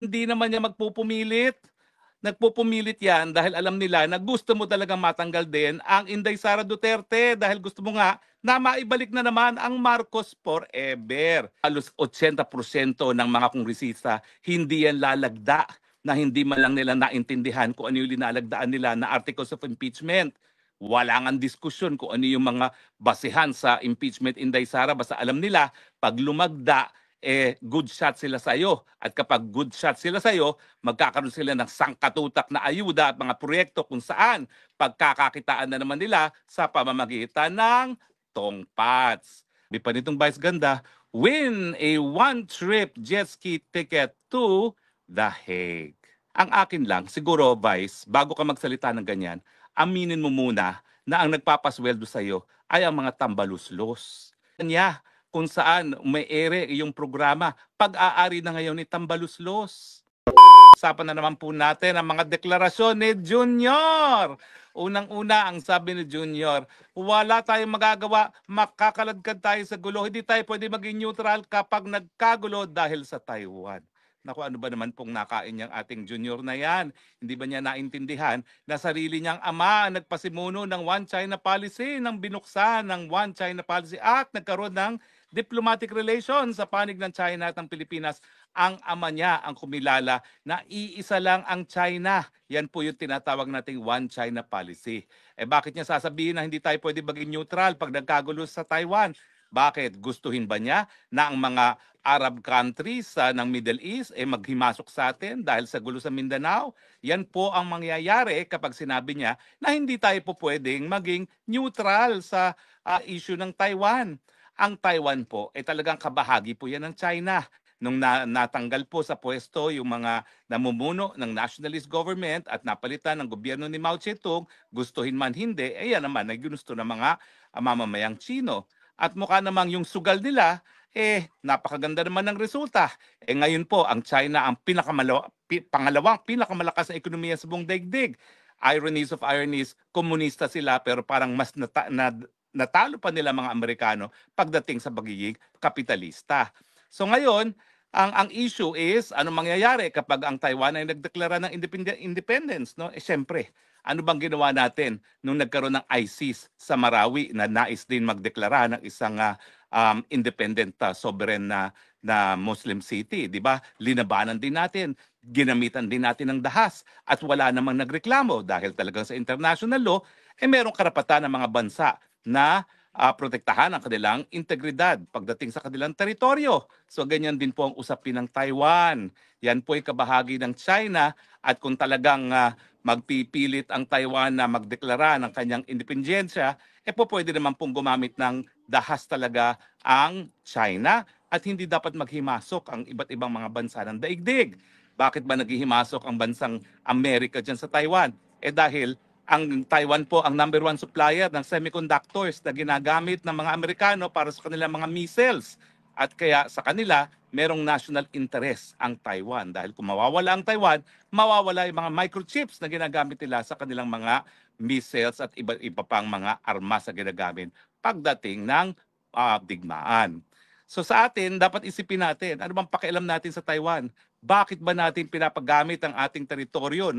Hindi naman niya magpupumilit. Nagpupumilit yan dahil alam nila na gusto mo talagang matanggal din ang Inday Sara Duterte dahil gusto mo nga na maibalik na naman ang Marcos forever. Halos 80% ng mga kongresista hindi yan lalagda na hindi man lang nila naintindihan kung ano yung linalagdaan nila na articles of impeachment. Wala ngang diskusyon kung ano yung mga basehan sa impeachment Inday Sara. Basta alam nila, pag lumagda, good shot sila sa iyo. At kapag good shot sila sa iyo, magkakaroon sila ng sangkatutak na ayuda at mga proyekto kung saan pagkakakitaan na naman nila sa pamamagitan ng tongpats. Di pa nitong Vice Ganda, win a one-trip jet ski ticket to The Hague. Ang akin lang, siguro Vice, bago ka magsalita ng ganyan, aminin mo muna na ang nagpapasweldo sa iyo ay ang mga tambaluslos. Kanya, kung saan may ere yung programa, pag-aari na ngayon ni Tambaluslos. Usapan na naman po natin ang mga deklarasyon ni Junior. Unang-una, ang sabi ni Junior, wala tayong magagawa, makakaladkad tayo sa gulo. Hindi tayo pwede maging neutral kapag nagkagulo dahil sa Taiwan. Naku, ano ba naman pong nakain niyang ating Junior na yan? Hindi ba niya naintindihan na sarili niyang ama ang nagpasimuno ng One China Policy, ng binuksan ng One China Policy at nagkaroon ng diplomatic relations sa panig ng China at ng Pilipinas. Ang ama niya ang kumilala na iisa lang ang China. Yan po yung tinatawag nating One China Policy. Bakit niya sasabihin na hindi tayo pwede maging neutral pag nagkagulo sa Taiwan? Bakit? Gustuhin ba niya na ang mga Arab countries ng Middle East maghimasok sa atin dahil sa gulo sa Mindanao? Yan po ang mangyayari kapag sinabi niya na hindi tayo po pwedeng maging neutral sa issue ng Taiwan. Ang Taiwan po ay talagang kabahagi po yan ng China. Nung natanggal po sa pwesto yung mga namumuno ng nationalist government at napalitan ng gobyerno ni Mao Zedong, gustuhin man hindi, yan naman ay ginusto ng mga mamamayang Chino. At mukha namang yung sugal nila, napakaganda naman ng resulta. Ngayon po, ang China ang pangalawang pinakamalakas na ekonomiya sa buong daigdig. Ironies of ironies, komunista sila pero parang mas natalo pa nila mga Amerikano pagdating sa pagiging kapitalista. So ngayon, ang issue is ano mangyayari kapag ang Taiwan ay nagdeklara ng independence, no? Syempre, ano bang ginawa natin nung nagkaroon ng ISIS sa Marawi na nais din magdeklara ng isang independent sovereign na Muslim city, di ba? Linabanan din natin, ginamitan din natin ng dahas at wala namang nagreklamo dahil talagang sa international law merong karapatan ng mga bansa na protektahan ang kanilang integridad pagdating sa kanilang teritoryo. So ganyan din po ang usapin ng Taiwan. Yan po ay kabahagi ng China at kung talagang magpipilit ang Taiwan na magdeklara ng kanyang independensya, po pwede naman pong gumamit ng dahas talaga ang China at hindi dapat maghimasok ang iba't ibang mga bansa ng daigdig. Bakit ba naghihimasok ang bansang Amerika dyan sa Taiwan? Dahil ang Taiwan po ang number one supplier ng semiconductors na ginagamit ng mga Amerikano para sa kanilang mga missiles. At kaya sa kanila, merong national interest ang Taiwan. Dahil kung mawawala ang Taiwan, mawawala yung mga microchips na ginagamit nila sa kanilang mga missiles at iba pang mga armas na ginagamit pagdating ng digmaan. So sa atin, dapat isipin natin, ano bang pakialam natin sa Taiwan? Bakit ba natin pinapagamit ang ating teritoryo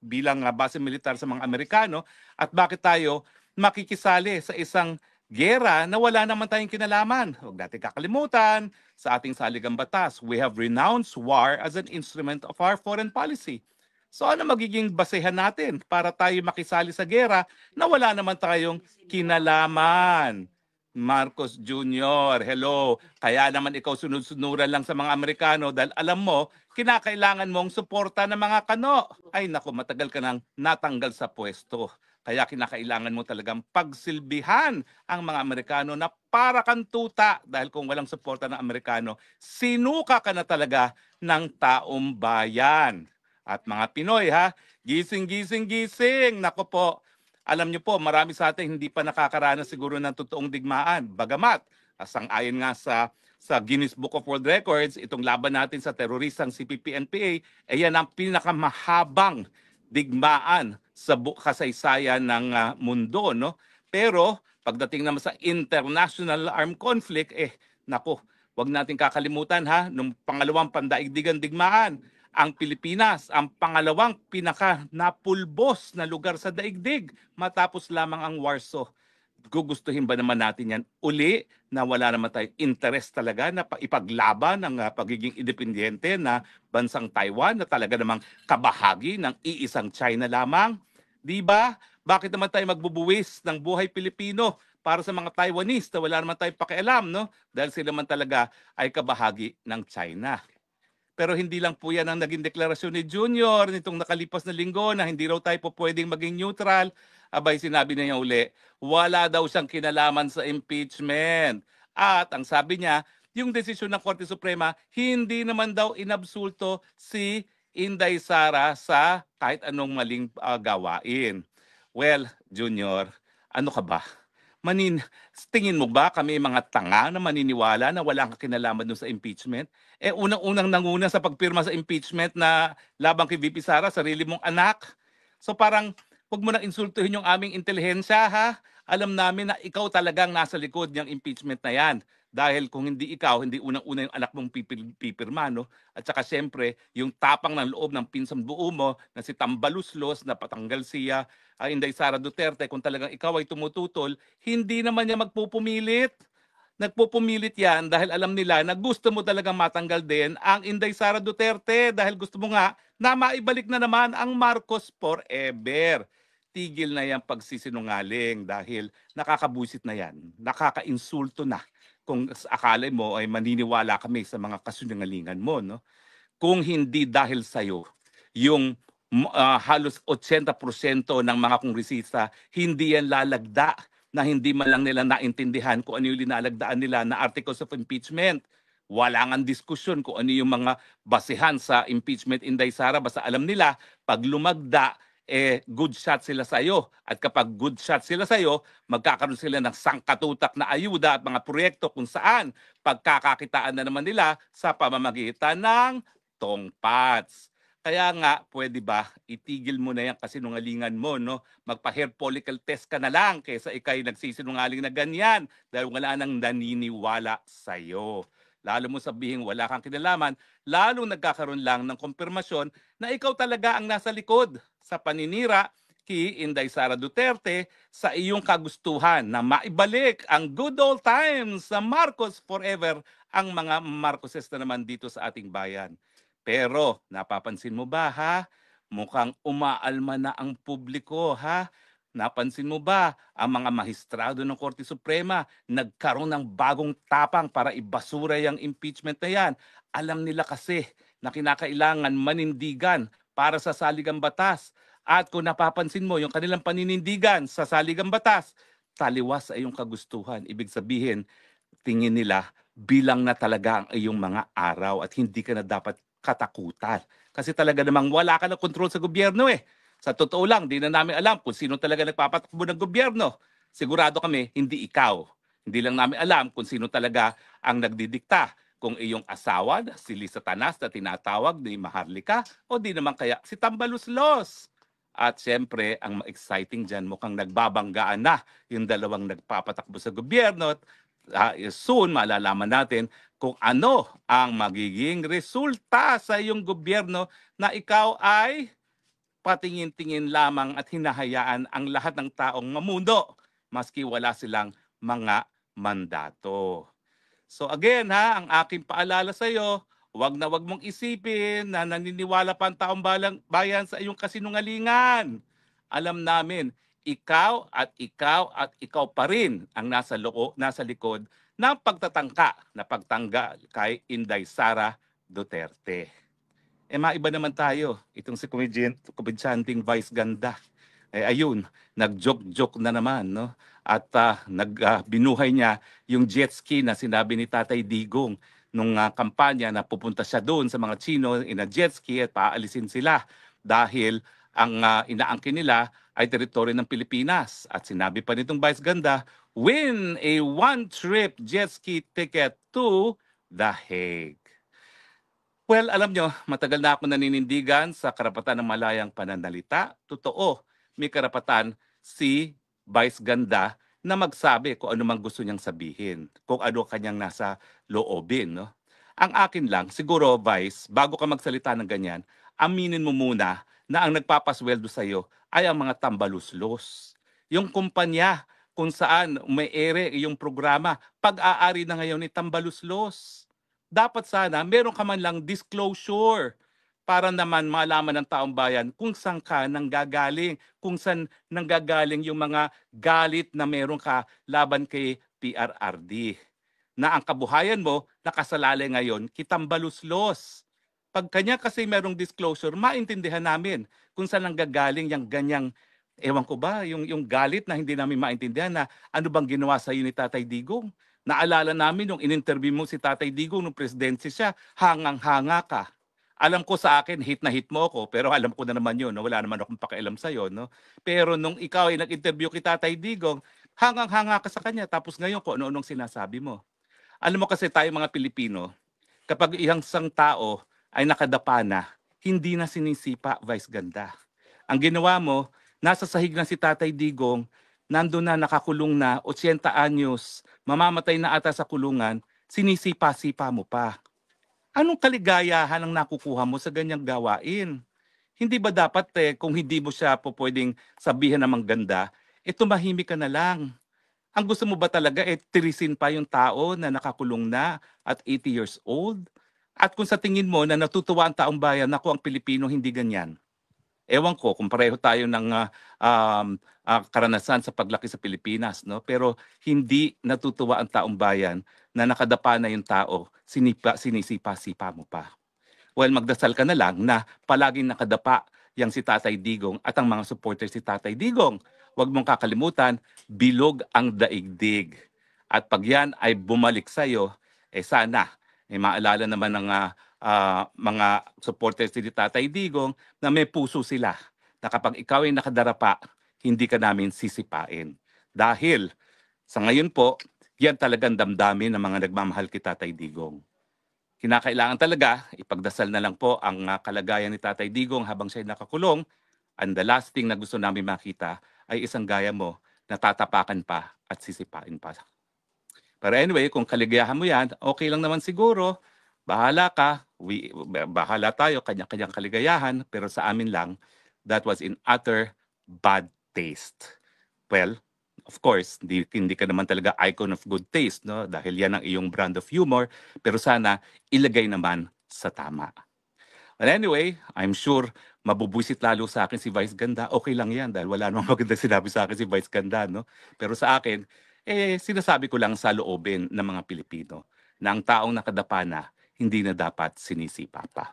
bilang base militar sa mga Amerikano at bakit tayo makikisali sa isang gera na wala naman tayong kinalaman? Huwag natin kakalimutan sa ating saligang batas, we have renounced war as an instrument of our foreign policy. So ano magiging basehan natin para tayo makisali sa gera na wala naman tayong kinalaman? Marcos Jr., hello. Kaya naman ikaw sunod-sunuran lang sa mga Amerikano dahil alam mo, kinakailangan mong suporta ng mga kano. Ay naku, matagal ka nang natanggal sa pwesto. Kaya kinakailangan mo talagang pagsilbihan ang mga Amerikano na para kang tuta dahil kung walang suporta ng Amerikano, sinuka ka na talaga ng taong bayan. At mga Pinoy ha, gising, gising, gising. Naku po, alam niyo po, marami sa atin hindi pa nakakaranas siguro ng totoong digmaan. Bagamat, sang-ayon nga sa Guinness Book of World Records, itong laban natin sa teroristang CPP-NPA, yan ang pinakamahabang digmaan sa kasaysayan ng mundo, no? Pero pagdating naman sa international armed conflict, naku, wag natin kakalimutan ha, nung pangalawang pandaigdigan digmaan, ang Pilipinas ang pangalawang pinaka-napulbos na lugar sa daigdig matapos lamang ang Warsaw. Gugustuhin ba naman natin yan uli na wala naman tayong interest talaga na ipaglaban ang pagiging independyente na bansang Taiwan na talaga namang kabahagi ng iisang China lamang? Di ba? Bakit naman tayo magbubuwis ng buhay Pilipino para sa mga Taiwanese na wala naman tayong pakialam, no? Dahil sila man talaga ay kabahagi ng China. Pero hindi lang po yan ang naging deklarasyon ni Junior nitong nakalipas na linggo na hindi raw tayo po pwedeng maging neutral. Abay, sinabi niya uli, wala daw siyang kinalaman sa impeachment. At ang sabi niya, yung desisyon ng Korte Suprema, hindi naman daw inabsulto si Inday Sara sa kahit anong maling gawain. Well, Junior, ano ka ba? Tingin mo ba kami mga tanga na maniniwala na walang kinalaman doon sa impeachment? Eh unang-unang nanguna sa pagpirma sa impeachment na labang kay VP Sara, sarili mong anak. So parang wag mo nang insultuhin yung aming intelihensya ha. Alam namin na ikaw talagang nasa likod ng impeachment na yan. Dahil kung hindi ikaw, hindi unang-una yung anak mong pipirma, no? At saka siyempre, yung tapang ng loob ng pinsang buo mo na si Tambaluslos na patanggal siya, Inday Sara Duterte, kung talagang ikaw ay tumututol, hindi naman niya magpupumilit. Nagpupumilit yan dahil alam nila na gusto mo talagang matanggal din ang Inday Sara Duterte dahil gusto mo nga na maibalik na naman ang Marcos forever. Tigil na yung pagsisinungaling dahil nakakabusit na yan, nakakainsulto na kung akala mo ay maniniwala kami sa mga kasinungalingan mo, no? Kung hindi dahil sa'yo, yung halos 80% ng mga kongresista, hindi yan lalagda na hindi man lang nila naintindihan kung ano yung linalagdaan nila na articles of impeachment. Wala nga diskusyon kung ano yung mga basehan sa impeachment, Inday Sara. Basta alam nila, pag lumagda, good shot sila sa iyo. At kapag good shot sila sa iyo, magkakaroon sila ng sangkatutak na ayuda at mga proyekto kung saan pagkakakitaan na naman nila sa pamamagitan ng tongpats. Kaya nga, pwede ba, itigil mo na yan kasinungalingan mo, no? Magpa-hair follicle test ka na lang kaysa ikay nagsisinungaling na ganyan dahil wala nang naniniwala sa'yo. Lalo mo sabihin wala kang kinalaman, lalong nagkakaroon lang ng kumpirmasyon na ikaw talaga ang nasa likod sa paninira kay Inday Sara Duterte sa iyong kagustuhan na maibalik ang good old times sa Marcos forever ang mga Marcoses na naman dito sa ating bayan. Pero napapansin mo ba ha? Mukhang umaalma na ang publiko ha? Napansin mo ba ang mga mahistrado ng Korte Suprema nagkaroon ng bagong tapang para ibasura yung impeachment na yan? Alam nila kasi na kinakailangan manindigan para sa saligang batas. At kung napapansin mo yung kanilang paninindigan sa saligang batas, taliwas sa iyong kagustuhan. Ibig sabihin, tingin nila bilang na talaga ang iyong mga araw at hindi ka na dapat katakutan. Kasi talaga namang wala ka na kontrol sa gobyerno eh. Sa totoo lang, di na namin alam kung sino talaga nagpapatakbo ng gobyerno. Sigurado kami, hindi ikaw. Hindi lang namin alam kung sino talaga ang nagdidikta. Kung iyong asawa, si Lisa Tanas na tinatawag ni Maharlika, o di naman kaya si Tambaluslos. At siyempre, ang exciting dyan, mukhang nagbabanggaan na yung dalawang nagpapatakbo sa gobyerno. Soon, malalaman natin kung ano ang magiging resulta sa iyong gobyerno na ikaw ay patingin-tingin lamang at hinahayaan ang lahat ng taong mamuno maski wala silang mga mandato. So again ha, ang aking paalala sa iyo, wag na wag mong isipin na naniniwala pa ang taong bayan sa iyong kasinungalingan. Alam namin, ikaw at ikaw at ikaw pa rin ang nasa likod ng pagtatangka na pagtanggal kay Inday Sara Duterte. Maiba naman tayo. Itong si komedyanting Vice Ganda. Ayun, nag-joke-joke na naman, no? At binuhay niya yung jet ski na sinabi ni Tatay Digong nung kampanya na pupunta siya doon sa mga Chino in a jet ski at paalisin sila dahil ang inaangkin nila ay teritoryo ng Pilipinas. At sinabi pa nitong Vice Ganda, win a one-trip jet ski ticket to The Hague. Well, alam nyo, matagal na ako naninindigan sa karapatan ng malayang pananalita. Totoo, may karapatan si Vice Ganda na magsabi kung ano mang gusto niyang sabihin, kung ano kanyang nasa loobin. No? Ang akin lang, siguro, Vice, bago ka magsalita ng ganyan, aminin mo muna na ang nagpapasweldo sa'yo ay ang mga tambaluslos. Yung kumpanya kung saan may ere yung programa, pag-aari na ngayon ni tambaluslos. Dapat sana meron ka man lang disclosure para naman malaman ng taong bayan kung saan ka nanggagaling, kung saan nanggagaling yung mga galit na meron ka laban kay PRRD. Na ang kabuhayan mo nakasalalay ngayon kitambaluslos. Pag kanya kasi merong disclosure, maintindihan namin kung saan nanggagaling yung ganyang, ewan ko ba, yung galit na hindi namin maintindihan na ano bang ginawa sa ni Tatay Digong. Naalala namin nung in-interview mo si Tatay Digong nung presidente siya, hangang-hanga ka. Alam ko sa akin, hit na hit mo ako, pero alam ko na naman yun, no? Wala naman akong pakialam sa'yo. No? Pero nung ikaw ay nag-interview kay Tatay Digong, hangang-hanga ka sa kanya, tapos ngayon kung ano-anong sinasabi mo. Alam mo kasi tayo mga Pilipino, kapag isang tao ay nakadapa na, hindi na sinisipa, Vice Ganda. Ang ginawa mo, nasa sahig na si Tatay Digong, nandun na, nakakulong na, 80 anyos, mamamatay na ata sa kulungan, sinisipa-sipa mo pa. Anong kaligayahan ang nakukuha mo sa ganyang gawain? Hindi ba dapat kung hindi mo siya po pwedeng sabihan ng ganda, tumahimik ka na lang. Ang gusto mo ba talaga tirisin pa yung tao na nakakulong na at 80 years old? At kung sa tingin mo na natutuwa ang taong bayan, naku ang Pilipino hindi ganyan. Ewan ko kung pareho tayo ng karanasan sa paglaki sa Pilipinas, no? Pero hindi natutuwa ang taong bayan na nakadapa na yung tao, sinisipa-sipa mo pa. Well, magdasal ka na lang na palaging nakadapa yang si Tatay Digong at ang mga supporters si Tatay Digong. Huwag mong kakalimutan, bilog ang daigdig. At pag yan ay bumalik sa'yo, sana, maalala naman ng mga supporters ni Tatay Digong na may puso sila. Na kapag ikaw ay nakadarapa, hindi ka namin sisipain. Dahil sa ngayon po, yan talagang damdamin ng mga nagmamahal kay Tatay Digong. Kinakailangan talaga, ipagdasal na lang po ang kalagayan ni Tatay Digong habang siya nakakulong. And the last thing na gusto namin makita ay isang gaya mo na tatapakan pa at sisipain pa. Pero anyway, kung kaligayahan mo yan, okay lang naman siguro. Bahala ka. Bahala tayo, kanya-kanyang kaligayahan. Pero sa amin lang, that was in utter bad taste. Well, of course, hindi ka naman talaga icon of good taste, no? Dahil yan ang iyong brand of humor. Pero sana, ilagay naman sa tama. But anyway, I'm sure mabubwisit lalo sa akin si Vice Ganda. Okay lang yan dahil wala namang magandang sinabi sa akin si Vice Ganda. No? Pero sa akin, sinasabi ko lang sa loobin ng mga Pilipino na ang taong nakadapa na, hindi na dapat sinisipa pa.